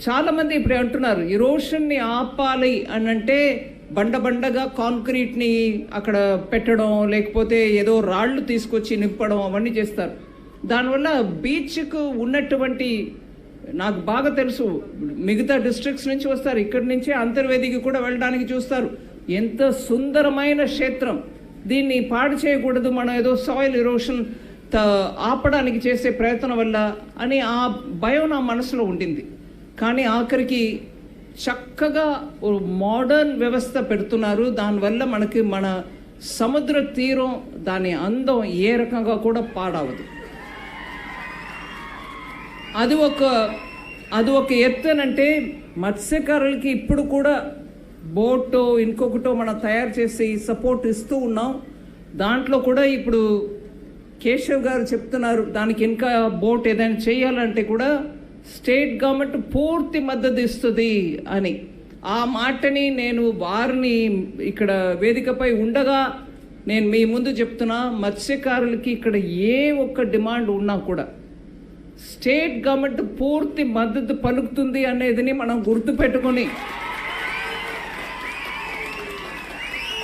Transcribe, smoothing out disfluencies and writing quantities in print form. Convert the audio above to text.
చాలామంది ఇప్పుడు అంటున్నారు ఇరోషన్ని ఆపాలి అని అంటే బండగా కాంక్రీట్ని అక్కడ పెట్టడం, లేకపోతే ఏదో రాళ్ళు తీసుకొచ్చి నింపడం అవన్నీ చేస్తారు. దానివల్ల బీచ్కు ఉన్నటువంటి, నాకు బాగా తెలుసు, మిగతా డిస్ట్రిక్ట్స్ నుంచి వస్తారు, ఇక్కడి నుంచి అంతర్వేదికి కూడా వెళ్ళడానికి చూస్తారు. ఎంత సుందరమైన క్షేత్రం, దీన్ని పాడు చేయకూడదు, మనం ఏదో సాయిల్ ఇరోషన్ ఆపడానికి చేసే ప్రయత్నం వల్ల అని ఆ భయం నా మనసులో ఉండింది. కానీ ఆఖరికి చక్కగా మోడర్న్ వ్యవస్థ పెడుతున్నారు. దానివల్ల మనకి మన సముద్ర తీరం, దాని అందం ఏ రకంగా కూడా పాడవదు. అది ఒక ఎత్తనంటే మత్స్యకారులకి ఇప్పుడు కూడా బోటో ఇంకొకటో మనం తయారు చేసి సపోర్ట్ ఇస్తూ ఉన్నాం. దాంట్లో కూడా ఇప్పుడు కేశవ్ గారు చెప్తున్నారు, దానికి ఇంకా బోట్ ఏదైనా చేయాలంటే కూడా స్టేట్ గవర్నమెంట్ పూర్తి మద్దతు ఇస్తుంది అని. ఆ మాటని నేను వారిని ఇక్కడ వేదికపై ఉండగా నేను మీ ముందు చెప్తున్నా, మత్స్యకారులకి ఇక్కడ ఏ ఒక్క డిమాండ్ ఉన్నా కూడా స్టేట్ గవర్నమెంట్ పూర్తి మద్దతు పలుకుతుంది అనేదిని మనం గుర్తుపెట్టుకొని